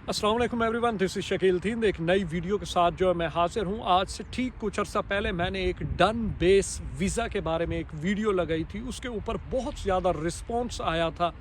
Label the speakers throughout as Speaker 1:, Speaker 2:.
Speaker 1: अस्सलाम वालेकुम everyone, this is Shakeel थींद। एक नई वीडियो के साथ जो है मैं हाजिर हूँ। आज से ठीक कुछ अर्सा पहले मैंने एक डन बेस वीज़ा के बारे में एक वीडियो लगाई थी। उसके ऊपर बहुत ज़्यादा रिस्पॉन्स आया था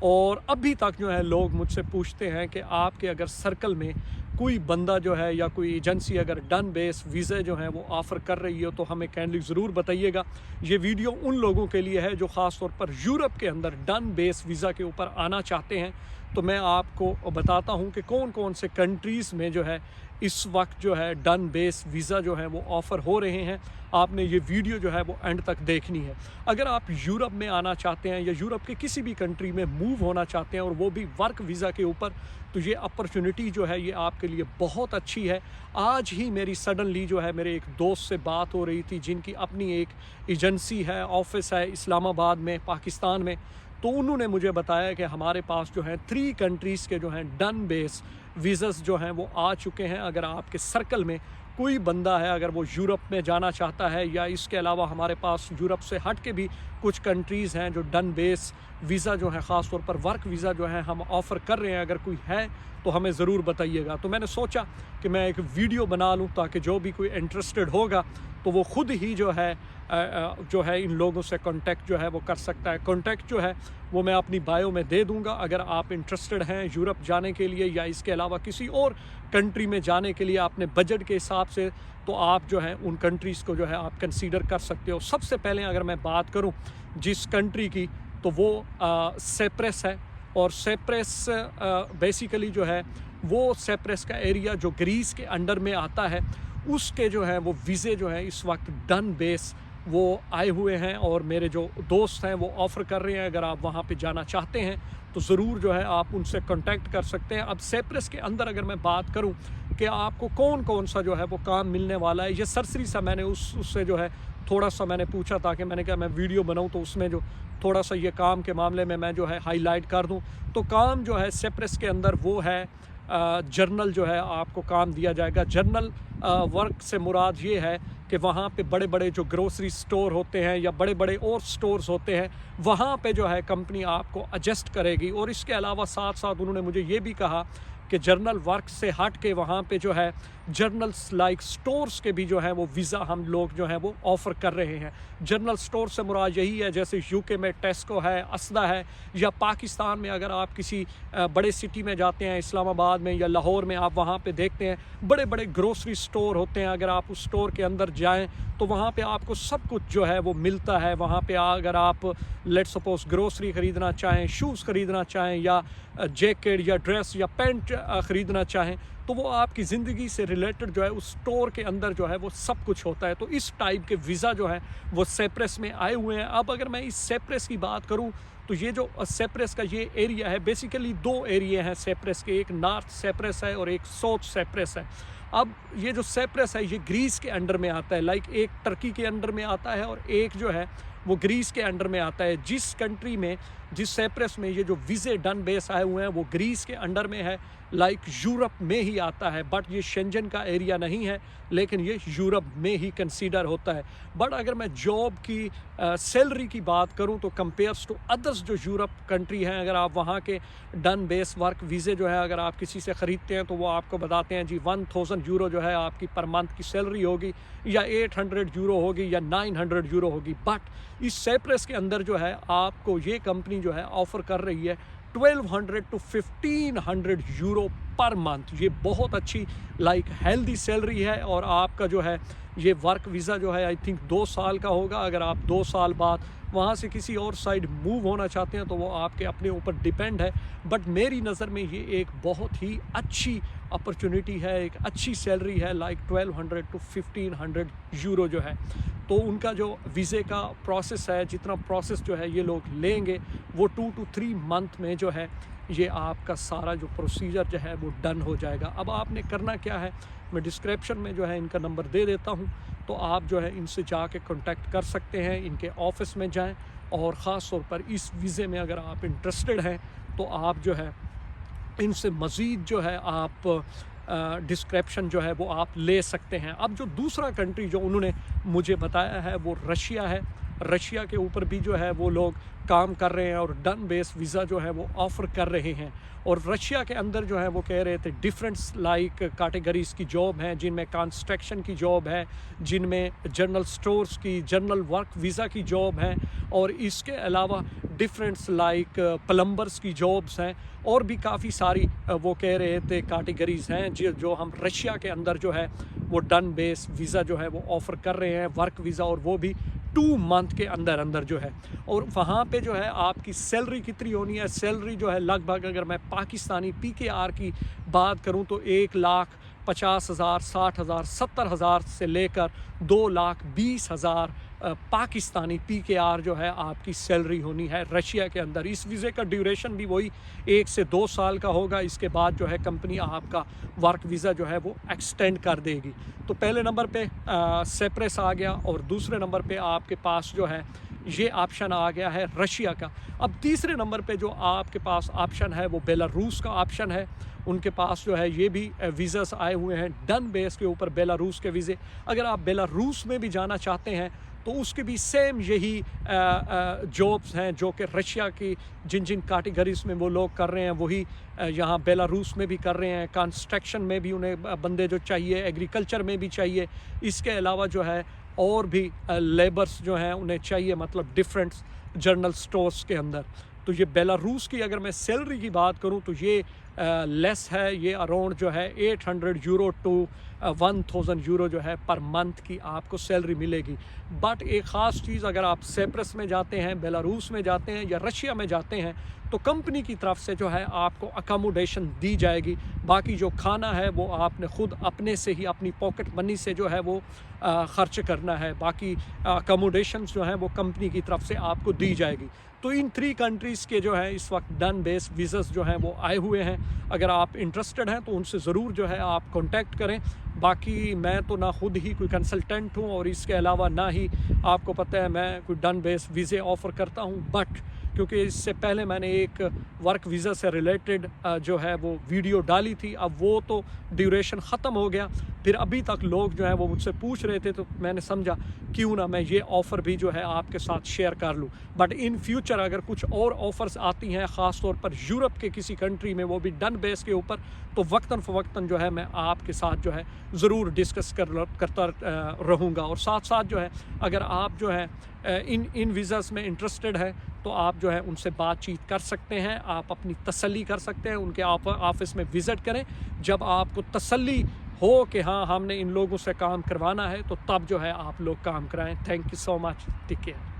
Speaker 1: और अभी तक जो है लोग मुझसे पूछते हैं कि आपके अगर सर्कल में कोई बंदा जो है या कोई एजेंसी अगर डन बेस वीज़ा जो है वो ऑफ़र कर रही हो तो हमें काइंडली ज़रूर बताइएगा। ये वीडियो उन लोगों के लिए है जो ख़ास तौर पर यूरोप के अंदर डन बेस वीज़ा के ऊपर आना चाहते हैं। तो मैं आपको बताता हूँ कि कौन कौन से कंट्रीज़ में जो है इस वक्त जो है डन बेस वीज़ा जो है वो ऑफ़र हो रहे हैं। आपने ये वीडियो जो है वो एंड तक देखनी है। अगर आप यूरोप में आना चाहते हैं या यूरोप के किसी भी कंट्री में मूव होना चाहते हैं और वो भी वर्क वीज़ा के ऊपर, तो ये अपॉर्चुनिटी जो है ये आपके लिए बहुत अच्छी है। आज ही मेरी सडनली जो है मेरे एक दोस्त से बात हो रही थी जिनकी अपनी एक एजेंसी है, ऑफिस है इस्लामाबाद में, पाकिस्तान में। तो उन्होंने मुझे बताया कि हमारे पास जो है 3 कंट्रीज़ के जो हैं डन बेस वीज़ास जो हैं वो आ चुके हैं। अगर आपके सर्कल में कोई बंदा है, अगर वो यूरोप में जाना चाहता है या इसके अलावा हमारे पास यूरोप से हट के भी कुछ कंट्रीज़ हैं जो डन बेस वीज़ा जो है ख़ास तौर पर वर्क वीज़ा जो है हम ऑफ़र कर रहे हैं, अगर कोई है तो हमें ज़रूर बताइएगा। तो मैंने सोचा कि मैं एक वीडियो बना लूँ ताकि जो भी कोई इंटरेस्टेड होगा तो वो ख़ुद ही जो है इन लोगों से कांटेक्ट जो है वो कर सकता है। कांटेक्ट जो है वो मैं अपनी बायो में दे दूंगा। अगर आप इंटरेस्टेड हैं यूरोप जाने के लिए या इसके अलावा किसी और कंट्री में जाने के लिए अपने बजट के हिसाब से, तो आप जो है उन कंट्रीज़ को जो है आप कंसीडर कर सकते हो। सबसे पहले अगर मैं बात करूं जिस कंट्री की, तो वो सेप्रेस है। और सेप्रेस बेसिकली जो है वो सेप्रेस का एरिया जो ग्रीस के अंडर में आता है, उसके जो है वो वीज़े जो है इस वक्त डन बेस वो आए हुए हैं और मेरे जो दोस्त हैं वो ऑफ़र कर रहे हैं। अगर आप वहाँ पे जाना चाहते हैं तो ज़रूर जो है आप उनसे कांटेक्ट कर सकते हैं। अब सेप्रेस के अंदर अगर मैं बात करूं कि आपको कौन कौन सा जो है वो काम मिलने वाला है, ये सरसरी सा मैंने उससे जो है थोड़ा सा मैंने पूछा था कि मैंने कहा मैं वीडियो बनाऊं तो उसमें जो थोड़ा सा ये काम के मामले में मैं जो है हाईलाइट कर दूं। तो काम जो है सेप्रेस के अंदर वो है जर्नल जो है आपको काम दिया जाएगा। जर्नल वर्क से मुराद ये है कि वहाँ पे बड़े बड़े जो ग्रोसरी स्टोर होते हैं या बड़े बड़े और स्टोर्स होते हैं, वहाँ पे जो है कंपनी आपको एडजस्ट करेगी। और इसके अलावा साथ साथ उन्होंने मुझे ये भी कहा कि जर्नल वर्क से हट के वहाँ पे जो है जर्नल्स लाइक स्टोर्स के भी जो है वो वीज़ा हम लोग जो है वो ऑफ़र कर रहे हैं। जर्नल स्टोर से मुराद यही है जैसे यूके में टेस्को है, असदा है, या पाकिस्तान में अगर आप किसी बड़े सिटी में जाते हैं, इस्लामाबाद में या लाहौर में, आप वहाँ पे देखते हैं बड़े बड़े ग्रोसरी स्टोर होते हैं। अगर आप उस स्टोर के अंदर जाएँ तो वहाँ पे आपको सब कुछ जो है वो मिलता है। वहाँ पे अगर आप लेट्स सपोज ग्रोसरी ख़रीदना चाहें, शूज़ ख़रीदना चाहें या जैकेट या ड्रेस या पैंट ख़रीदना चाहें, तो वो आपकी ज़िंदगी से रिलेटेड जो है उस स्टोर के अंदर जो है वो सब कुछ होता है। तो इस टाइप के वीज़ा जो है वो सेप्रेस में आए हुए हैं। अब अगर मैं इस सेप्रेस की बात करूं तो ये जो सेप्रेस का ये एरिया है, बेसिकली 2 एरिया हैं सेप्रेस के, एक नॉर्थ सेप्रेस है और एक साउथ सेप्रेस है। अब ये जो सेप्रेस है ये ग्रीस के अंडर में आता है, लाइक एक टर्की के अंडर में आता है और एक जो है वो ग्रीस के अंडर में आता है। जिस कंट्री में, जिस सेप्रेस में ये जो वीज़े डन बेस आए हुए हैं वो ग्रीस के अंडर में है, लाइक यूरोप में ही आता है। बट ये शेंजन का एरिया नहीं है, लेकिन ये यूरोप में ही कंसीडर होता है। बट अगर मैं जॉब की सैलरी की बात करूं तो कंपेयर्स टू अदर्स जो यूरोप कंट्री हैं, अगर आप वहां के डन बेस वर्क वीज़े जो है अगर आप किसी से ख़रीदते हैं तो वो आपको बताते हैं जी 1000 यूरो जो है आपकी पर मंथ की सैलरी होगी, या 800 यूरो होगी, या 900 यूरो होगी। बट इस सेप्रेस के अंदर जो है आपको ये कंपनी जो है ऑफ़र कर रही है 1200 to 1500 यूरो पर मंथ। ये बहुत अच्छी लाइक हेल्दी सैलरी है। और आपका जो है ये वर्क वीज़ा जो है आई थिंक 2 साल का होगा। अगर आप 2 साल बाद वहाँ से किसी और साइड मूव होना चाहते हैं तो वो आपके अपने ऊपर डिपेंड है। बट मेरी नज़र में ये एक बहुत ही अच्छी अपॉर्चुनिटी है, एक अच्छी सैलरी है, लाइक 1200 to 1500 यूरो जो है। तो उनका जो वीज़े का प्रोसेस है, जितना प्रोसेस जो है ये लोग लेंगे वो 2 to 3 मंथ में जो है ये आपका सारा जो प्रोसीजर जो है वो डन हो जाएगा। अब आपने करना क्या है, मैं डिस्क्रिप्शन में जो है इनका नंबर दे देता हूँ, तो आप जो है इनसे जाके कांटेक्ट कर सकते हैं, इनके ऑफिस में जाएं। और ख़ास तौर पर इस वीज़े में अगर आप इंटरेस्टेड हैं तो आप जो है इनसे मज़ीद जो है आप डिस्क्रिप्शन जो है वो आप ले सकते हैं। अब जो दूसरा कंट्री जो उन्होंने मुझे बताया है वो रशिया है। रशिया के ऊपर भी जो है वो लोग काम कर रहे हैं और डन बेस वीज़ा जो है वो ऑफ़र कर रहे हैं। और रशिया के अंदर जो है वो कह रहे थे डिफरेंट लाइक कैटेगरीज़ की जॉब हैं, जिनमें कंस्ट्रक्शन की जॉब है, जिनमें जनरल स्टोर्स की, जनरल वर्क वीज़ा की जॉब है, और इसके अलावा डिफरेंट्स लाइक प्लम्बर्स की जॉब्स हैं, और भी काफ़ी सारी वो कह रहे थे कैटेगरीज़ हैं जो हम रशिया के अंदर जो है वो डन बेस वीज़ा जो है वो ऑफ़र कर रहे हैं, वर्क वीज़ा, और वो भी 2 मंथ के अंदर अंदर जो है। और वहाँ पे जो है आपकी सैलरी कितनी होनी है, सैलरी जो है लगभग अगर मैं पाकिस्तानी PKR की बात करूँ तो 1,50,000, 60,000, 70,000 से लेकर 2,20,000 पाकिस्तानी PKR जो है आपकी सैलरी होनी है रशिया के अंदर। इस वीज़े का ड्यूरेशन भी वही 1 से 2 साल का होगा। इसके बाद जो है कंपनी आपका वर्क वीज़ा जो है वो एक्सटेंड कर देगी। तो पहले नंबर पे सेप्रेस आ गया, और दूसरे नंबर पे आपके पास जो है ये ऑप्शन आ गया है रशिया का। अब तीसरे नंबर पे जो आपके पास ऑप्शन है वो बेलारूस का ऑप्शन है। उनके पास जो है ये भी वीज़ास आए हुए हैं डन बेस के ऊपर, बेलारूस के वीज़े। अगर आप बेलारूस में भी जाना चाहते हैं तो उसके भी सेम यही जॉब्स हैं जो कि रशिया की जिन जिन कैटेगरीज में वो लोग कर रहे हैं, वही यहाँ बेलारूस में भी कर रहे हैं। कंस्ट्रक्शन में भी उन्हें बंदे जो चाहिए, एग्रीकल्चर में भी चाहिए, इसके अलावा जो है और भी लेबर्स जो हैं उन्हें चाहिए, मतलब डिफरेंट जनरल स्टोर्स के अंदर। तो ये बेलारूस की अगर मैं सैलरी की बात करूँ तो ये लेस है, ये अराउंड जो है 800 यूरो टू 1000 यूरो जो है पर मंथ की आपको सैलरी मिलेगी। बट एक ख़ास चीज़, अगर आप सेप्रस में जाते हैं, बेलारूस में जाते हैं या रशिया में जाते हैं तो कंपनी की तरफ से जो है आपको अकोमोडेशन दी जाएगी। बाकी जो खाना है वो आपने ख़ुद अपने से ही अपनी पॉकेट मनी से जो है वो ख़र्च करना है। बाकी अकोमोडेशन जो है वो कंपनी की तरफ से आपको दी जाएगी। तो इन 3 कंट्रीज़ के जो है इस वक्त डन बेस वीज़ास जो हैं वो आए हुए हैं। अगर आप इंटरेस्टेड हैं तो उनसे ज़रूर जो है आप कांटेक्ट करें। बाकी मैं तो ना खुद ही कोई कंसल्टेंट हूँ, और इसके अलावा ना ही आपको पता है मैं कोई डन बेस वीज़े ऑफ़र करता हूँ। बट क्योंकि इससे पहले मैंने एक वर्क वीज़ा से रिलेटेड जो है वो वीडियो डाली थी, अब वो तो ड्यूरेशन ख़त्म हो गया। फिर अभी तक लोग जो है वो मुझसे पूछ रहे थे, तो मैंने समझा क्यों ना मैं ये ऑफ़र भी जो है आपके साथ शेयर कर लूँ। बट इन फ्यूचर अगर कुछ और ऑफ़र्स आती हैं, ख़ास तौर पर यूरोप के किसी कंट्री में, वो भी डन बेस के ऊपर, तो वक्तन फ़वक्तन जो है मैं आपके साथ जो है ज़रूर डिस्कस करता रहूँगा। और साथ साथ जो है अगर आप जो है इन वीज़ास में इंटरेस्टेड है तो आप जो है उनसे बातचीत कर सकते हैं, आप अपनी तसल्ली कर सकते हैं, उनके ऑफिस में विज़िट करें। जब आपको तसल्ली हो कि हाँ हमने इन लोगों से काम करवाना है, तो तब जो है आप लोग काम कराएं। Thank you so much, take care.